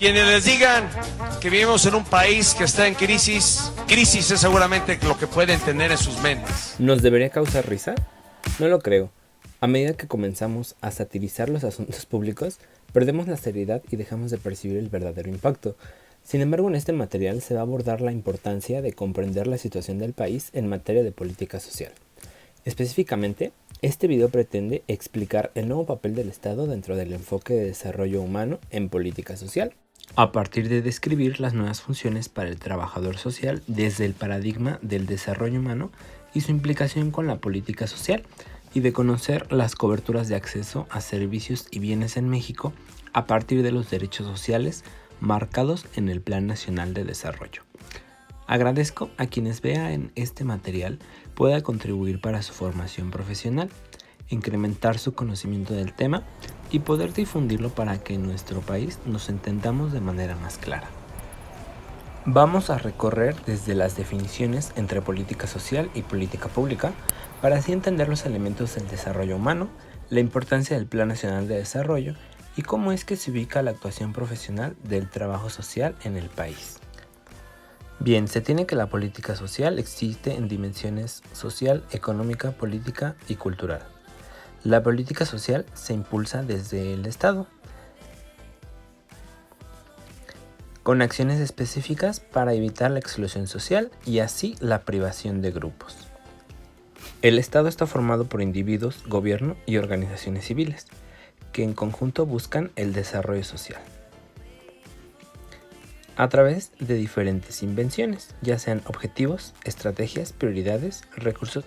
Quienes les digan que vivimos en un país que está en crisis es seguramente lo que pueden tener en sus mentes. ¿Nos debería causar risa? No lo creo. A medida que comenzamos a satirizar los asuntos públicos, perdemos la seriedad y dejamos de percibir el verdadero impacto. Sin embargo, en este material se va a abordar la importancia de comprender la situación del país en materia de política social. Específicamente, este video pretende explicar el nuevo papel del Estado dentro del enfoque de desarrollo humano en política social, a partir de describir las nuevas funciones para el trabajador social desde el paradigma del desarrollo humano y su implicación con la política social, y de conocer las coberturas de acceso a servicios y bienes en México a partir de los derechos sociales marcados en el Plan Nacional de Desarrollo. Agradezco a quienes vean este material pueda contribuir para su formación profesional, incrementar su conocimiento del tema y poder difundirlo para que en nuestro país nos entendamos de manera más clara. Vamos a recorrer desde las definiciones entre política social y política pública para así entender los elementos del desarrollo humano, la importancia del Plan Nacional de Desarrollo y cómo es que se ubica la actuación profesional del trabajo social en el país. Bien, se tiene que la política social existe en dimensiones social, económica, política y cultural. La política social se impulsa desde el Estado, con acciones específicas para evitar la exclusión social y así la privación de grupos. El Estado está formado por individuos, gobierno y organizaciones civiles, que en conjunto buscan el desarrollo social a través de diferentes invenciones, ya sean objetivos, estrategias, prioridades, recursos.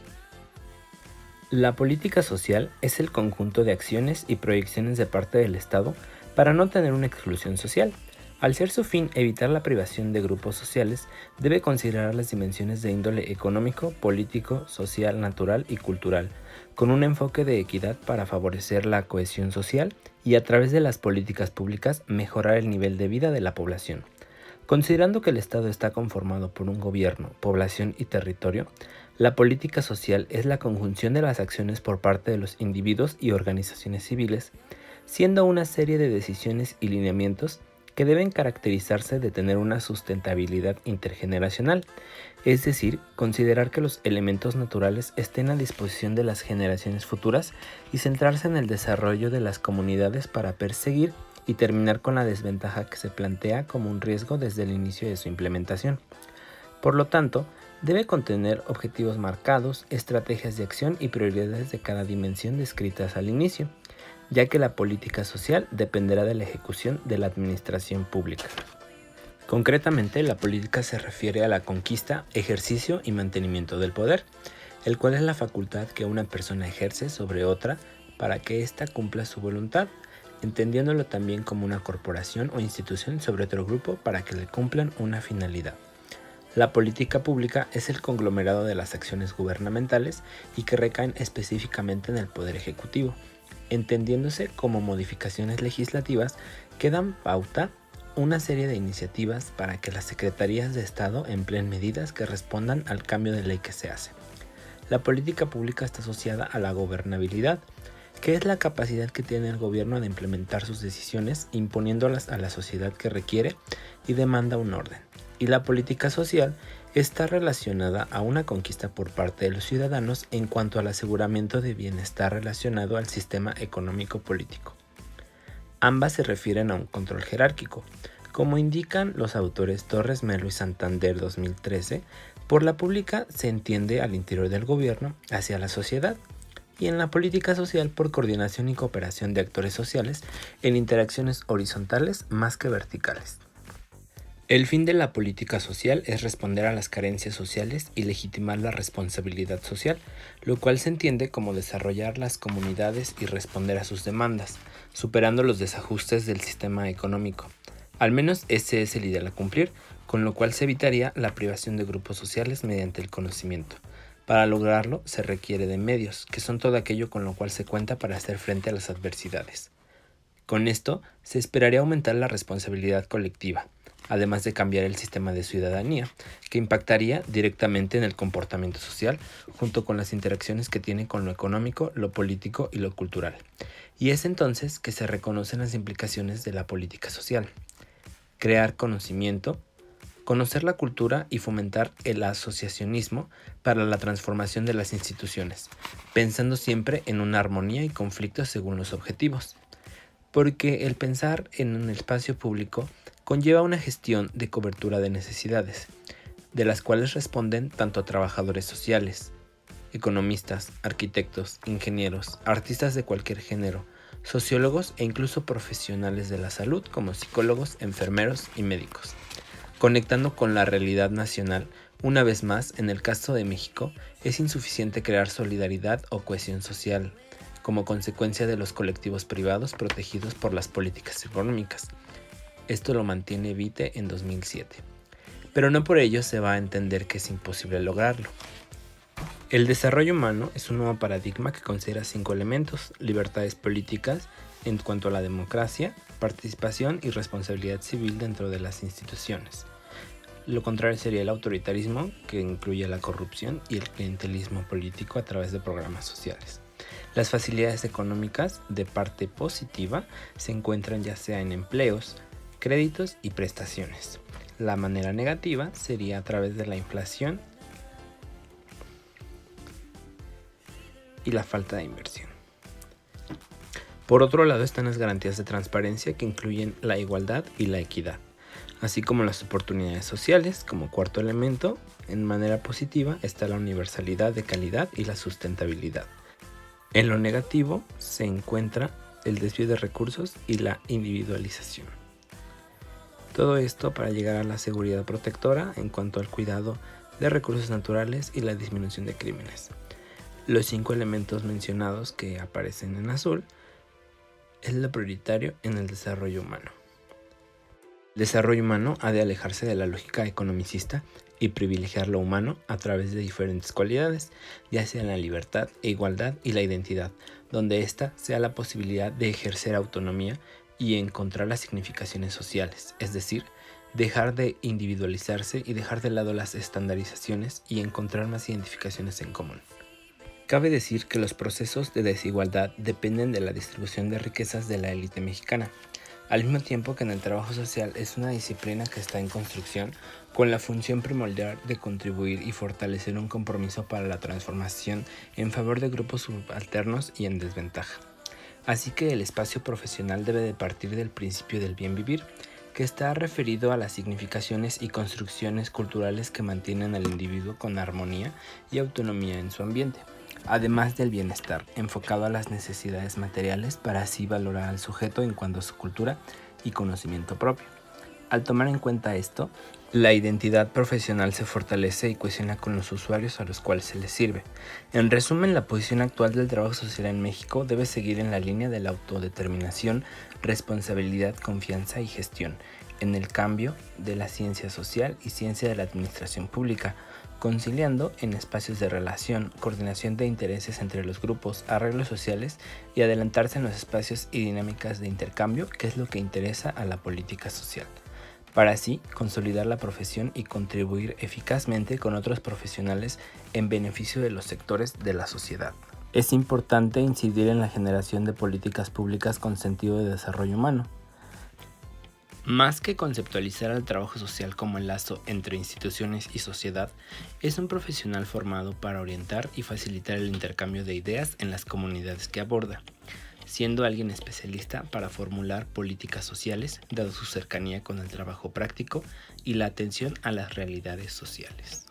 La política social es el conjunto de acciones y proyecciones de parte del Estado para no tener una exclusión social. Al ser su fin evitar la privación de grupos sociales, debe considerar las dimensiones de índole económico, político, social, natural y cultural, con un enfoque de equidad para favorecer la cohesión social y a través de las políticas públicas mejorar el nivel de vida de la población. Considerando que el Estado está conformado por un gobierno, población y territorio, la política social es la conjunción de las acciones por parte de los individuos y organizaciones civiles, siendo una serie de decisiones y lineamientos que deben caracterizarse de tener una sustentabilidad intergeneracional, es decir, considerar que los elementos naturales estén a disposición de las generaciones futuras y centrarse en el desarrollo de las comunidades para perseguir y terminar con la desventaja que se plantea como un riesgo desde el inicio de su implementación. Por lo tanto, debe contener objetivos marcados, estrategias de acción y prioridades de cada dimensión descritas al inicio, ya que la política social dependerá de la ejecución de la administración pública. Concretamente, la política se refiere a la conquista, ejercicio y mantenimiento del poder, el cual es la facultad que una persona ejerce sobre otra para que ésta cumpla su voluntad, entendiéndolo también como una corporación o institución sobre otro grupo para que le cumplan una finalidad. La política pública es el conglomerado de las acciones gubernamentales y que recaen específicamente en el Poder Ejecutivo, entendiéndose como modificaciones legislativas que dan pauta una serie de iniciativas para que las secretarías de Estado empleen medidas que respondan al cambio de ley que se hace. La política pública está asociada a la gobernabilidad, que es la capacidad que tiene el gobierno de implementar sus decisiones imponiéndolas a la sociedad que requiere y demanda un orden. Y la política social está relacionada a una conquista por parte de los ciudadanos en cuanto al aseguramiento de bienestar relacionado al sistema económico-político. Ambas se refieren a un control jerárquico, como indican los autores Torres Melo y Santander 2013, por la pública se entiende al interior del gobierno hacia la sociedad, y en la política social por coordinación y cooperación de actores sociales en interacciones horizontales más que verticales. El fin de la política social es responder a las carencias sociales y legitimar la responsabilidad social, lo cual se entiende como desarrollar las comunidades y responder a sus demandas, superando los desajustes del sistema económico. Al menos ese es el ideal a cumplir, con lo cual se evitaría la privación de grupos sociales mediante el conocimiento. Para lograrlo se requiere de medios, que son todo aquello con lo cual se cuenta para hacer frente a las adversidades. Con esto se esperaría aumentar la responsabilidad colectiva, además de cambiar el sistema de ciudadanía, que impactaría directamente en el comportamiento social, junto con las interacciones que tiene con lo económico, lo político y lo cultural. Y es entonces que se reconocen las implicaciones de la política social. crear conocimiento, conocer la cultura y fomentar el asociacionismo para la transformación de las instituciones, pensando siempre en una armonía y conflicto según los objetivos. Porque el pensar en un espacio público conlleva una gestión de cobertura de necesidades, de las cuales responden tanto trabajadores sociales, economistas, arquitectos, ingenieros, artistas de cualquier género, sociólogos e incluso profesionales de la salud como psicólogos, enfermeros y médicos. Conectando con la realidad nacional, una vez más, en el caso de México, es insuficiente crear solidaridad o cohesión social, como consecuencia de los colectivos privados protegidos por las políticas económicas. Esto lo mantiene Vite en 2007. Pero no por ello se va a entender que es imposible lograrlo. El desarrollo humano es un nuevo paradigma que considera 5 elementos: libertades políticas en cuanto a la democracia, participación y responsabilidad civil dentro de las instituciones. Lo contrario sería el autoritarismo, que incluye la corrupción y el clientelismo político a través de programas sociales. Las facilidades económicas de parte positiva se encuentran ya sea en empleos, créditos y prestaciones. La manera negativa sería a través de la inflación y la falta de inversión. Por otro lado están las garantías de transparencia, que incluyen la igualdad y la equidad, así como las oportunidades sociales. Como cuarto elemento, en manera positiva, está la universalidad de calidad y la sustentabilidad. En lo negativo se encuentra el desvío de recursos y la individualización. Todo esto para llegar a la seguridad protectora en cuanto al cuidado de recursos naturales y la disminución de crímenes. Los 5 elementos mencionados que aparecen en azul es lo prioritario en el desarrollo humano. El desarrollo humano ha de alejarse de la lógica economicista y privilegiar lo humano a través de diferentes cualidades, ya sea la libertad e igualdad y la identidad, donde ésta sea la posibilidad de ejercer autonomía y encontrar las significaciones sociales, es decir, dejar de individualizarse y dejar de lado las estandarizaciones y encontrar más identificaciones en común. Cabe decir que los procesos de desigualdad dependen de la distribución de riquezas de la élite mexicana, al mismo tiempo que en el trabajo social es una disciplina que está en construcción con la función primordial de contribuir y fortalecer un compromiso para la transformación en favor de grupos subalternos y en desventaja. Así que el espacio profesional debe de partir del principio del bien vivir, que está referido a las significaciones y construcciones culturales que mantienen al individuo con armonía y autonomía en su ambiente, además del bienestar, enfocado a las necesidades materiales para así valorar al sujeto en cuanto a su cultura y conocimiento propio. Al tomar en cuenta esto, la identidad profesional se fortalece y cohesiona con los usuarios a los cuales se les sirve. En resumen, la posición actual del trabajo social en México debe seguir en la línea de la autodeterminación, responsabilidad, confianza y gestión, en el cambio de la ciencia social y ciencia de la administración pública, conciliando en espacios de relación, coordinación de intereses entre los grupos, arreglos sociales y adelantarse en los espacios y dinámicas de intercambio, que es lo que interesa a la política social, para así consolidar la profesión y contribuir eficazmente con otros profesionales en beneficio de los sectores de la sociedad. Es importante incidir en la generación de políticas públicas con sentido de desarrollo humano. Más que conceptualizar al trabajo social como el lazo entre instituciones y sociedad, es un profesional formado para orientar y facilitar el intercambio de ideas en las comunidades que aborda, siendo alguien especialista para formular políticas sociales, dado su cercanía con el trabajo práctico y la atención a las realidades sociales.